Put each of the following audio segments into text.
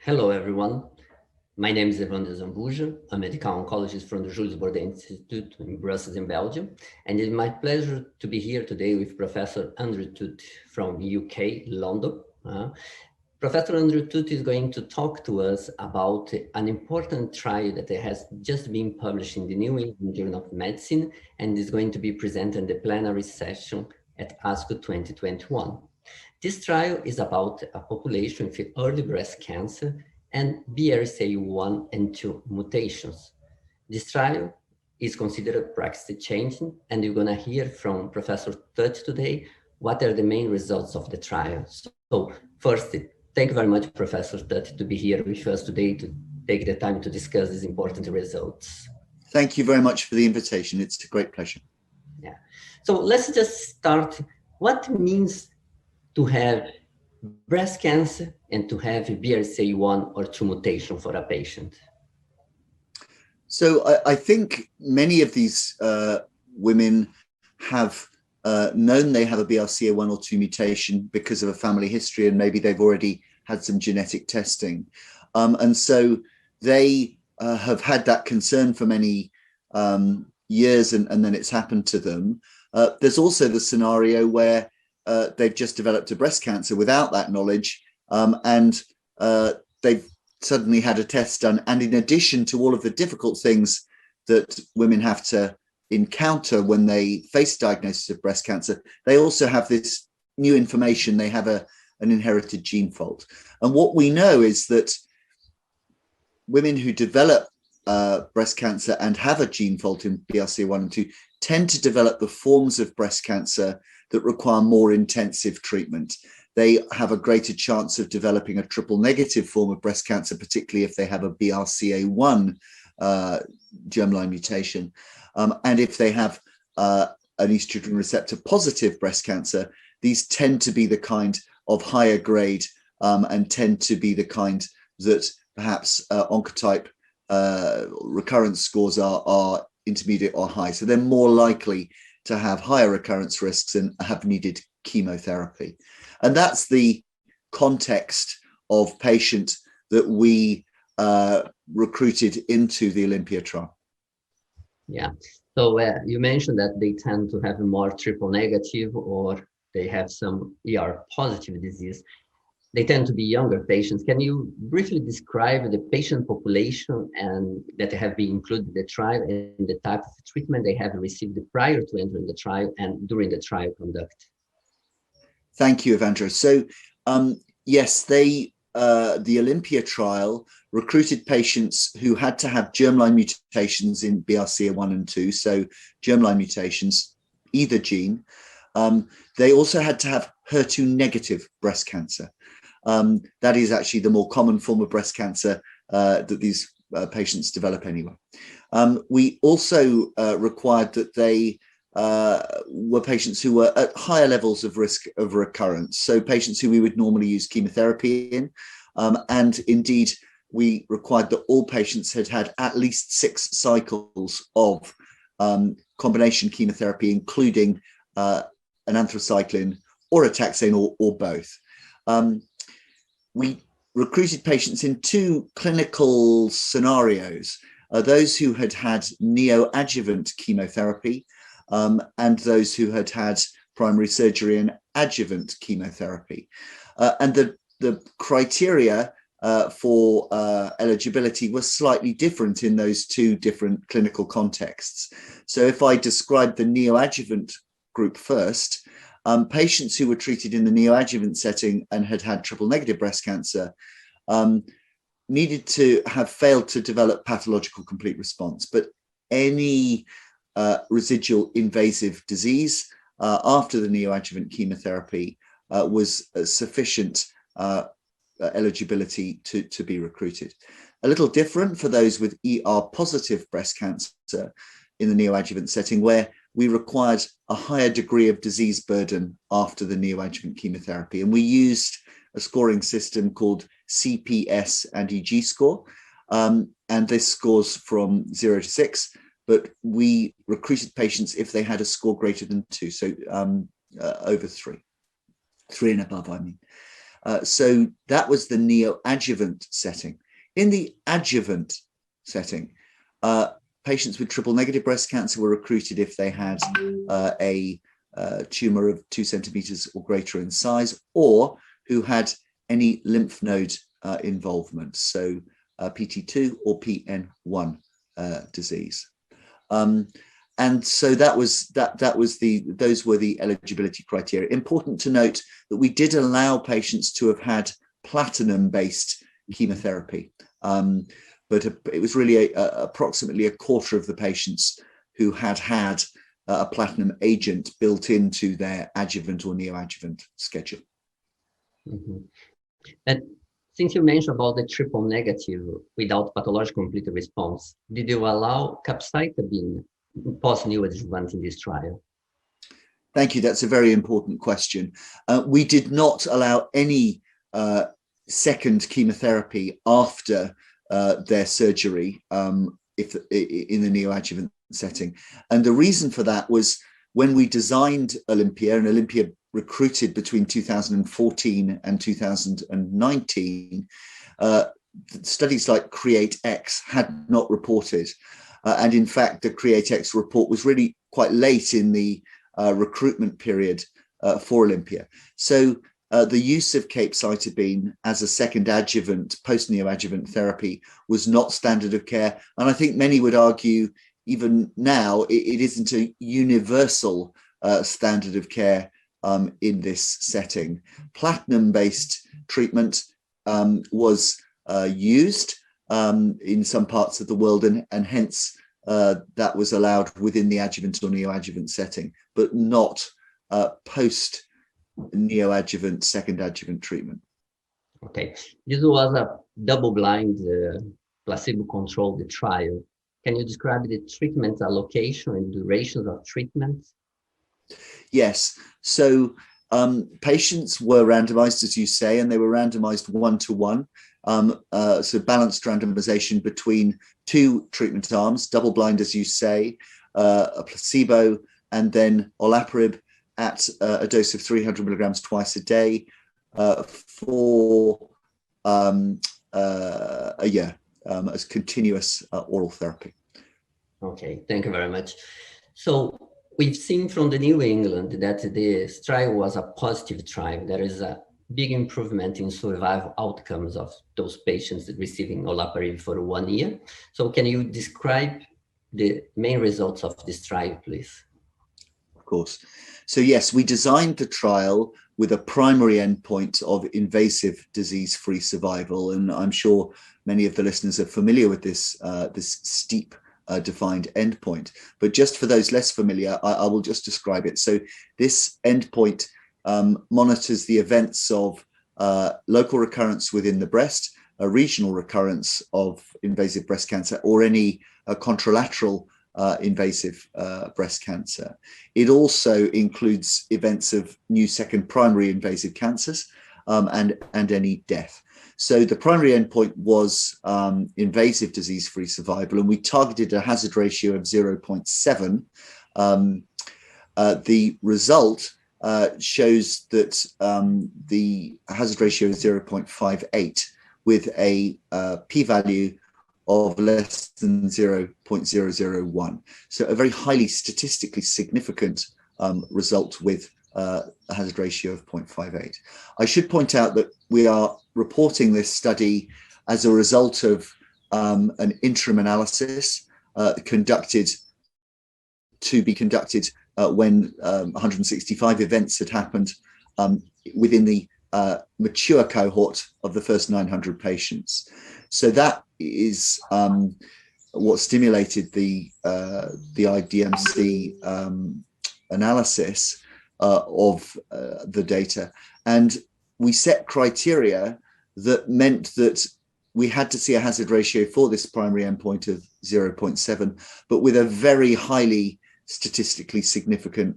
Hello, everyone. My name is Evendro Azambuja, a medical oncologist from the Jules Bordet Institute in Brussels, in Belgium. And it's my pleasure to be here today with Professor Andrew Tutt from UK, London. Professor Andrew Tutt is going to talk to us about an important trial that has just been published in the New England Journal of Medicine and is going to be presented in the plenary session at ASCO 2021. This trial is about a population with early breast cancer and BRCA1 and 2 mutations. This trial is considered practice changing, and you're going to hear from Professor Tutt today what are the main results of the trial. So first, thank you very much, Professor Tutt, to be here with us today to take the time to discuss these important results. Thank you very much for the invitation. It's a great pleasure. Yeah. So let's just start. What means to have breast cancer and to have a BRCA1 or 2 mutation for a patient? So I think many of these women have known they have a BRCA1 or 2 mutation because of a family history, and maybe they've already had some genetic testing. And so they have had that concern for many years, and then it's happened to them. There's also the scenario where they've just developed a breast cancer without that knowledge, and they've suddenly had a test done. And in addition to all of the difficult things that women have to encounter when they face diagnosis of breast cancer, they also have this new information. They have an inherited gene fault. And what we know is that women who develop breast cancer and have a gene fault in BRCA1 and 2 tend to develop the forms of breast cancer that require more intensive treatment. They have a greater chance of developing a triple negative form of breast cancer, particularly if they have a BRCA1 germline mutation. And if they have an estrogen receptor positive breast cancer, these tend to be the kind of higher grade and tend to be the kind that perhaps oncotype recurrence scores are intermediate or high. So they're more likely to have higher recurrence risks and have needed chemotherapy. And that's the context of patient that we recruited into the OlympiA trial. Yeah, so you mentioned that they tend to have more triple negative, or they have some ER positive disease. They tend to be younger patients. Can you briefly describe the patient population and that have been included in the trial and the type of treatment they have received prior to entering the trial and during the trial conduct? Thank you, Evendro. So yes, the OlympiA trial recruited patients who had to have germline mutations in BRCA1 and 2, so germline mutations, either gene. They also had to have HER2 negative breast cancer. That is actually the more common form of breast cancer that these patients develop anyway. We also required that they were patients who were at higher levels of risk of recurrence, so patients who we would normally use chemotherapy in. And indeed, we required that all patients had had at least 6 cycles of combination chemotherapy, including an anthracycline or a taxane or both. We recruited patients in 2 clinical scenarios, those who had had neoadjuvant chemotherapy and those who had had primary surgery and adjuvant chemotherapy. And the criteria for eligibility was slightly different in those 2 different clinical contexts. So if I describe the neoadjuvant group first, patients who were treated in the neoadjuvant setting and had had triple negative breast cancer needed to have failed to develop pathological complete response, but any residual invasive disease after the neoadjuvant chemotherapy was sufficient eligibility to be recruited. A little different for those with ER positive breast cancer in the neoadjuvant setting, where we required a higher degree of disease burden after the neoadjuvant chemotherapy. And we used a scoring system called CPS and EG score. And this scores from 0 to 6, but we recruited patients if they had a score greater than 2, so over 3 and above, I mean. So that was the neoadjuvant setting. In the adjuvant setting, patients with triple negative breast cancer were recruited if they had a tumor of 2 centimeters or greater in size, or who had any lymph node involvement, so PT2 or PN1 disease. And so those were the eligibility criteria. Important to note that we did allow patients to have had platinum-based chemotherapy, but it was really approximately a quarter of the patients who had had a platinum agent built into their adjuvant or neoadjuvant schedule. Mm-hmm. And since you mentioned about the triple negative without pathological complete response, did you allow capecitabine post-neoadjuvant in this trial? Thank you. That's a very important question. We did not allow any second chemotherapy after their surgery in the neoadjuvant setting. And the reason for that was when we designed OlympiA, and OlympiA recruited between 2014 and 2019, studies like CREATE-X had not reported. And in fact, the CREATE-X report was really quite late in the recruitment period for OlympiA. So the use of capecitabine as a second adjuvant, post-neoadjuvant therapy was not standard of care. And I think many would argue, even now, it isn't a universal standard of care in this setting. Platinum-based treatment was used in some parts of the world, and hence that was allowed within the adjuvant or neoadjuvant setting, but not post-neoadjuvant, second adjuvant treatment. Okay, this was a double-blind, placebo-controlled trial. Can you describe the treatment allocation and durations of treatment? Yes. So patients were randomized, as you say, and they were randomized 1-to-1. So balanced randomization between 2 treatment arms, double blind, as you say, a placebo, and then olaparib at a dose of 300 milligrams twice a day for a year as continuous oral therapy. Okay, thank you very much. So we've seen from the New England that this trial was a positive trial. There is a big improvement in survival outcomes of those patients receiving olaparib for 1 year. So can you describe the main results of this trial, please? Of course. So yes, we designed the trial with a primary endpoint of invasive disease-free survival. And I'm sure many of the listeners are familiar with this, this steep defined endpoint. But just for those less familiar, I will just describe it. So this endpoint monitors the events of local recurrence within the breast, a regional recurrence of invasive breast cancer, or any contralateral invasive breast cancer. It also includes events of new second primary invasive cancers and any death. So the primary endpoint was invasive disease-free survival, and we targeted a hazard ratio of 0.7. The result shows that the hazard ratio is 0.58 with a p-value of less than 0.001. So a very highly statistically significant result with a hazard ratio of 0.58. I should point out that we are reporting this study as a result of an interim analysis conducted when 165 events had happened within the mature cohort of the first 900 patients. So that is what stimulated the IDMC analysis of the data. And we set criteria that meant that we had to see a hazard ratio for this primary endpoint of 0.7, but with a very highly statistically significant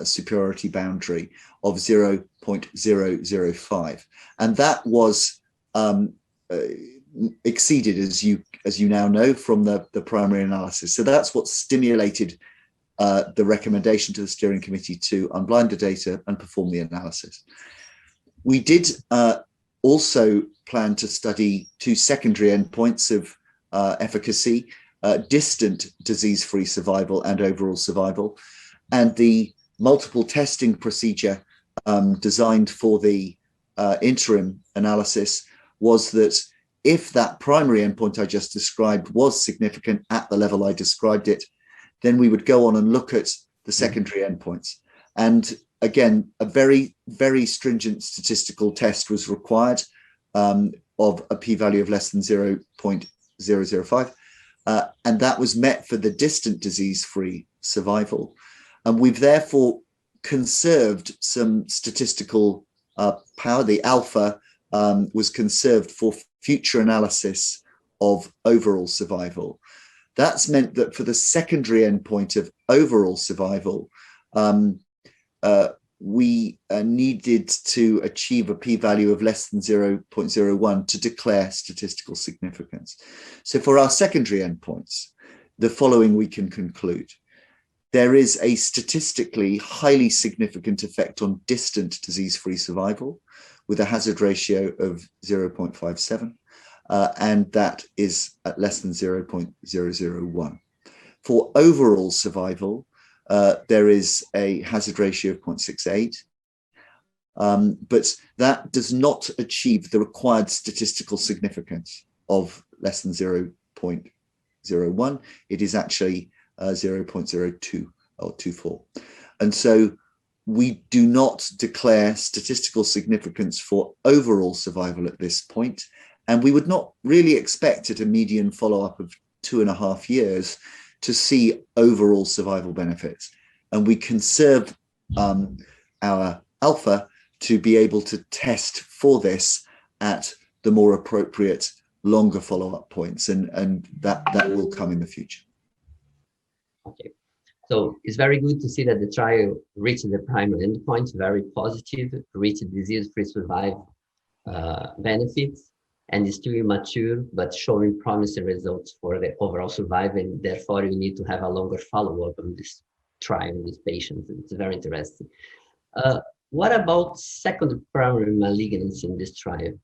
superiority boundary of 0.005, and that was exceeded, as you now know, from the primary analysis. So that's what stimulated the recommendation to the steering committee to unblind the data and perform the analysis. We did also plan to study two secondary endpoints of efficacy, distant disease-free survival and overall survival. And the multiple testing procedure designed for the interim analysis was that if that primary endpoint I just described was significant at the level I described it, then we would go on and look at the secondary endpoints. And again, a very, very stringent statistical test was required of a p-value of less than 0.005. And that was met for the distant disease-free survival. And we've therefore conserved some statistical power. The alpha was conserved for future analysis of overall survival. That's meant that for the secondary endpoint of overall survival, we needed to achieve a p-value of less than 0.01 to declare statistical significance. So for our secondary endpoints, the following we can conclude. There is a statistically highly significant effect on distant disease-free survival with a hazard ratio of 0.57, and that is at less than 0.001. For overall survival, there is a hazard ratio of 0.68, but that does not achieve the required statistical significance of less than 0.01. It is actually 0.02 or 24. And so we do not declare statistical significance for overall survival at this point. And we would not really expect at a median follow-up of 2.5 years to see overall survival benefits. And we conserve our alpha to be able to test for this at the more appropriate longer follow-up points. And that will come in the future. Okay, so it's very good to see that the trial reached the primary endpoint, very positive, reached disease-free survival benefits, and is still immature, but showing promising results for the overall survival, and therefore we need to have a longer follow-up on this trial in these patients. It's very interesting. What about second primary malignancy in this trial?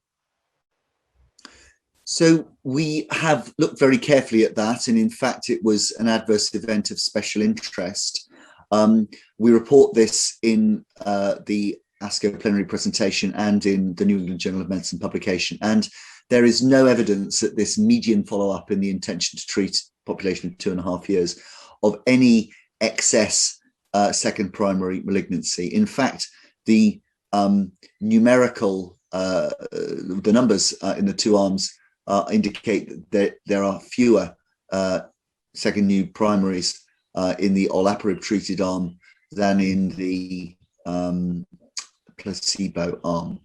So we have looked very carefully at that, and in fact, it was an adverse event of special interest. We report this in the ASCO plenary presentation and in the New England Journal of Medicine publication. And there is no evidence that this median follow-up in the intention to treat population of 2.5 years of any excess second primary malignancy. In fact, the numerical, the numbers in the two arms indicate that there are fewer second new primaries in the olaparib treated arm than in the placebo arm.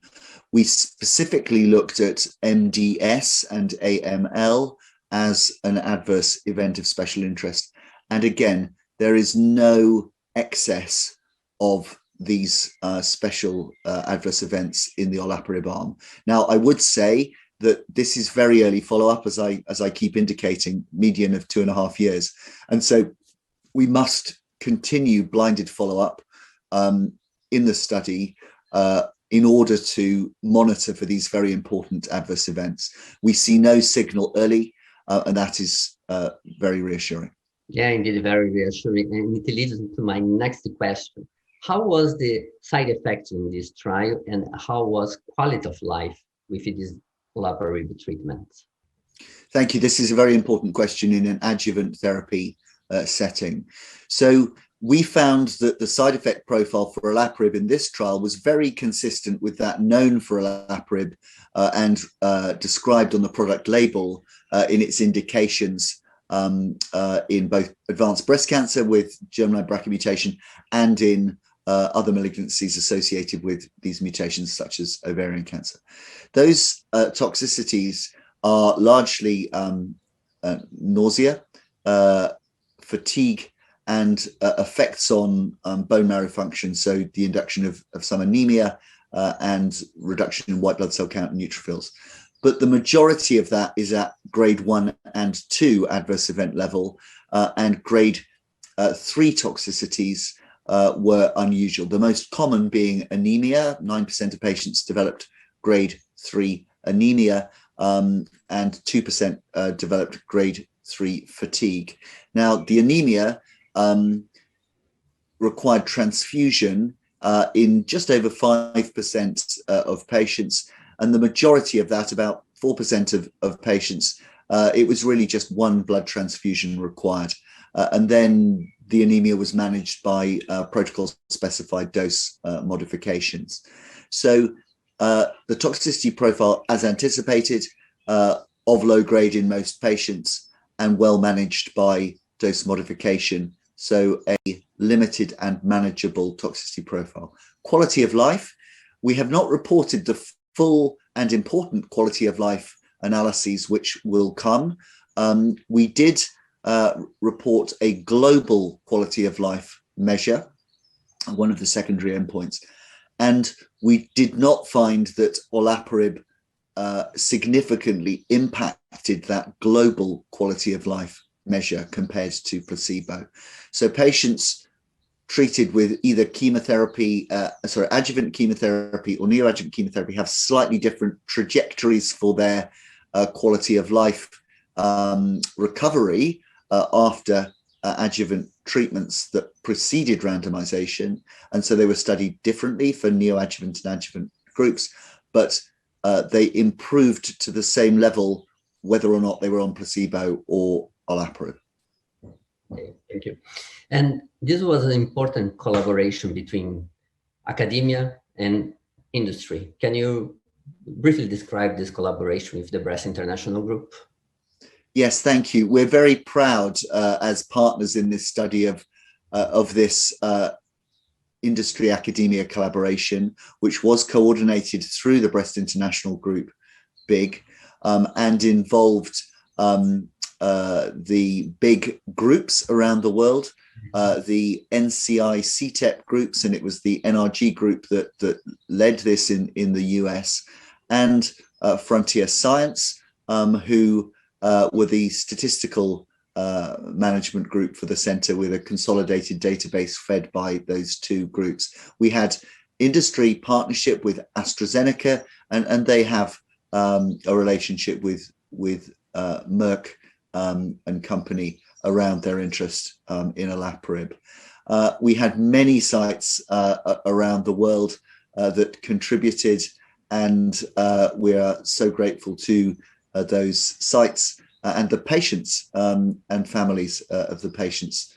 We specifically looked at MDS and AML as an adverse event of special interest. And again, there is no excess of these special adverse events in the olaparib arm. Now, I would say that this is very early follow-up, as I keep indicating, median of 2.5 years. And so we must continue blinded follow-up in the study in order to monitor for these very important adverse events. We see no signal early, and that is very reassuring. Yeah, indeed, very reassuring. And it leads to my next question. How was the side effect in this trial, and how was quality of life with this olaparib treatment? Thank you. This is a very important question in an adjuvant therapy setting. So we found that the side effect profile for olaparib in this trial was very consistent with that known for olaparib and described on the product label in its indications in both advanced breast cancer with germline BRCA mutation and in other malignancies associated with these mutations, such as ovarian cancer. Those toxicities are largely nausea, fatigue, and effects on bone marrow function, so the induction of some anemia and reduction in white blood cell count and neutrophils. But the majority of that is at grade 1 and 2 adverse event level, and grade 3 toxicities were unusual. The most common being anemia. 9% of patients developed grade 3 anemia, and 2% developed grade 3 fatigue. Now, the anemia required transfusion in just over 5% of patients, and the majority of that, about 4% of patients, it was really just one blood transfusion required. And then the anemia was managed by protocol-specified dose modifications. So the toxicity profile, as anticipated, of low grade in most patients and well managed by dose modification. So a limited and manageable toxicity profile. Quality of life, we have not reported the full and important quality of life analyses which will come. We did report a global quality of life measure, one of the secondary endpoints, and we did not find that olaparib significantly impacted that global quality of life measure compared to placebo. So patients treated with either chemotherapy, adjuvant chemotherapy or neoadjuvant chemotherapy have slightly different trajectories for their quality of life recovery after adjuvant treatments that preceded randomization. And so they were studied differently for neoadjuvant and adjuvant groups, but they improved to the same level whether or not they were on placebo or olaparib. Okay, thank you. And this was an important collaboration between academia and industry. Can you briefly describe this collaboration with the Breast International Group? Yes, thank you. We're very proud as partners in this study of this industry academia collaboration, which was coordinated through the Breast International Group, BIG, and involved the big groups around the world, the NCI CTEP groups, and it was the NRG group that led this in the US, and Frontier Science, who were the statistical management group for the center, with a consolidated database fed by those two groups. We had industry partnership with AstraZeneca, and they have a relationship with Merck and company around their interest in olaparib. We had many sites around the world that contributed, and we are so grateful to those sites and the patients and families of the patients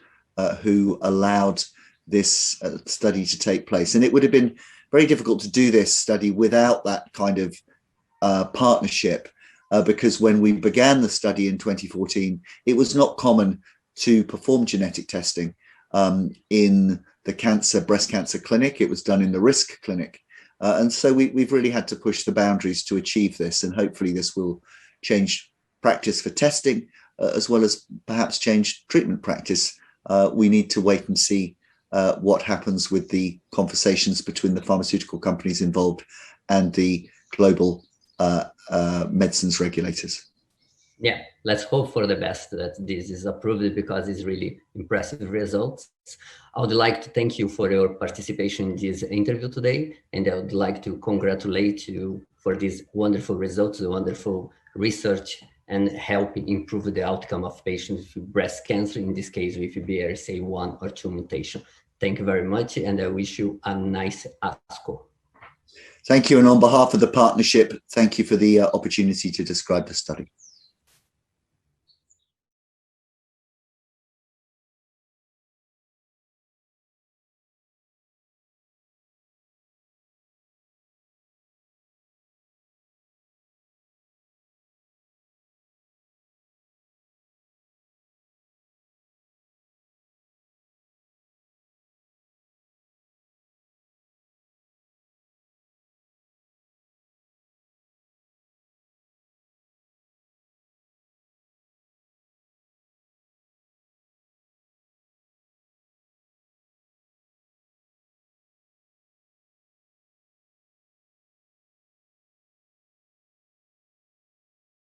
who allowed this study to take place. And it would have been very difficult to do this study without that kind of partnership, because when we began the study in 2014, it was not common to perform genetic testing in the breast cancer clinic. It was done in the risk clinic. And so we've really had to push the boundaries to achieve this, and hopefully this will change practice for testing, as well as perhaps change treatment practice. We need to wait and see what happens with the conversations between the pharmaceutical companies involved and the global medicines regulators. Yeah, let's hope for the best that this is approved, because it's really impressive results. I would like to thank you for your participation in this interview today, and I would like to congratulate you for these wonderful results, the wonderful research, and help improve the outcome of patients with breast cancer, in this case with BRCA1 or 2 mutation. Thank you very much, and I wish you a nice ASCO. Thank you, and on behalf of the partnership, thank you for the opportunity to describe the study.